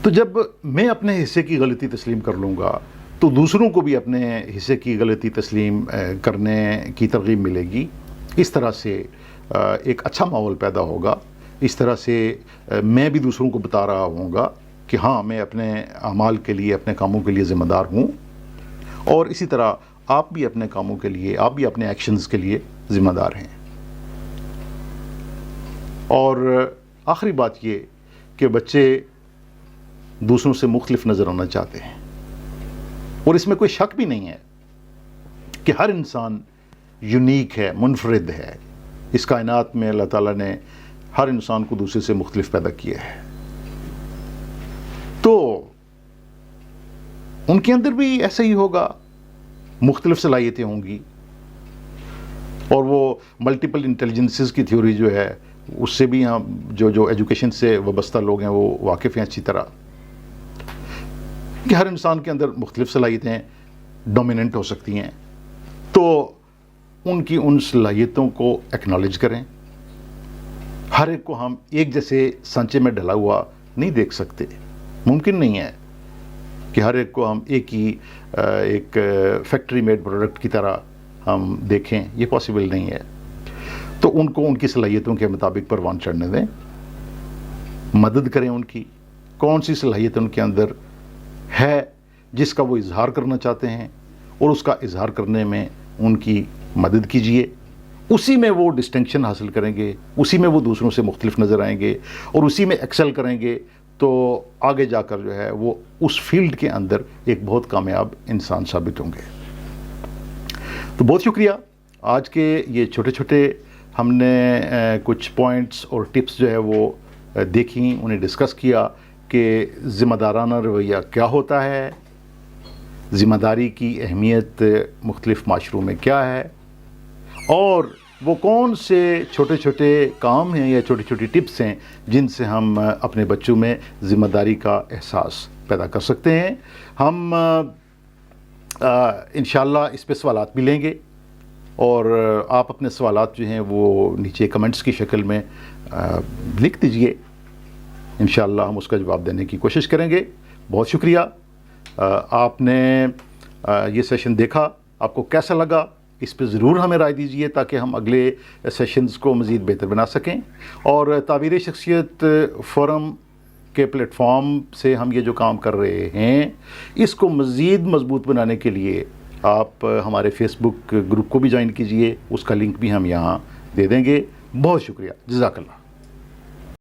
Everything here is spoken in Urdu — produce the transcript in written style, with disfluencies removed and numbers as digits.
تو جب میں اپنے حصے کی غلطی تسلیم کر لوں گا تو دوسروں کو بھی اپنے حصے کی غلطی تسلیم کرنے کی ترغیب ملے گی. اس طرح سے ایک اچھا ماحول پیدا ہوگا. اس طرح سے میں بھی دوسروں کو بتا رہا ہوں گا کہ ہاں میں اپنے اعمال کے لیے، اپنے کاموں کے لیے ذمہ دار ہوں، اور اسی طرح آپ بھی اپنے کاموں کے لیے، آپ بھی اپنے ایکشنز کے لیے ذمہ دار ہیں. اور آخری بات یہ کہ بچے دوسروں سے مختلف نظر آنا چاہتے ہیں، اور اس میں کوئی شک بھی نہیں ہے کہ ہر انسان یونیک ہے، منفرد ہے. اس کائنات میں اللہ تعالیٰ نے ہر انسان کو دوسرے سے مختلف پیدا کیا ہے، تو ان کے اندر بھی ایسا ہی ہوگا، مختلف صلاحیتیں ہوں گی. اور وہ ملٹیپل انٹیلیجنسز کی تھیوری جو ہے اس سے بھی ہم جو ایجوکیشن سے وابستہ لوگ ہیں وہ واقف ہیں اچھی طرح کہ ہر انسان کے اندر مختلف صلاحیتیں ڈومیننٹ ہو سکتی ہیں. تو ان کی ان صلاحیتوں کو ایکنالج کریں. ہر ایک کو ہم ایک جیسے سانچے میں ڈلا ہوا نہیں دیکھ سکتے. ممکن نہیں ہے کہ ہر ایک کو ہم ایک فیکٹری میڈ پروڈکٹ کی طرح ہم دیکھیں، یہ پاسبل نہیں ہے. تو ان کو ان کی صلاحیتوں کے مطابق پروان چڑھنے دیں، مدد کریں ان کی. کون سی صلاحیت ان کے اندر ہے جس کا وہ اظہار کرنا چاہتے ہیں، اور اس کا اظہار کرنے میں ان کی مدد کیجیے. اسی میں وہ ڈسٹنکشن حاصل کریں گے، اسی میں وہ دوسروں سے مختلف نظر آئیں گے، اور اسی میں ایکسل کریں گے. تو آگے جا کر جو ہے وہ اس فیلڈ کے اندر ایک بہت کامیاب انسان ثابت ہوں گے. تو بہت شکریہ. آج کے یہ چھوٹے چھوٹے ہم نے کچھ پوائنٹس اور ٹپس جو ہے وہ دیکھیں، انہیں ڈسکس کیا کہ ذمہ دارانہ رویہ کیا ہوتا ہے، ذمہ داری کی اہمیت مختلف معاشروں میں کیا ہے، اور وہ کون سے چھوٹے چھوٹے کام ہیں یا چھوٹی چھوٹی ٹپس ہیں جن سے ہم اپنے بچوں میں ذمہ داری کا احساس پیدا کر سکتے ہیں. ہم انشاءاللہ اس پہ سوالات بھی لیں گے، اور آپ اپنے سوالات جو ہیں وہ نیچے کمنٹس کی شکل میں لکھ دیجئے. انشاءاللہ ہم اس کا جواب دینے کی کوشش کریں گے. بہت شکریہ. آپ نے یہ سیشن دیکھا، آپ کو کیسا لگا اس پہ ضرور ہمیں رائے دیجئے تاکہ ہم اگلے سیشنز کو مزید بہتر بنا سکیں. اور تعبیر شخصیت فورم کے پلیٹ فارم سے ہم یہ جو کام کر رہے ہیں اس کو مزید مضبوط بنانے کے لیے آپ ہمارے فیس بک گروپ کو بھی جوائن کیجئے. اس کا لنک بھی ہم یہاں دے دیں گے. بہت شکریہ. جزاک اللہ.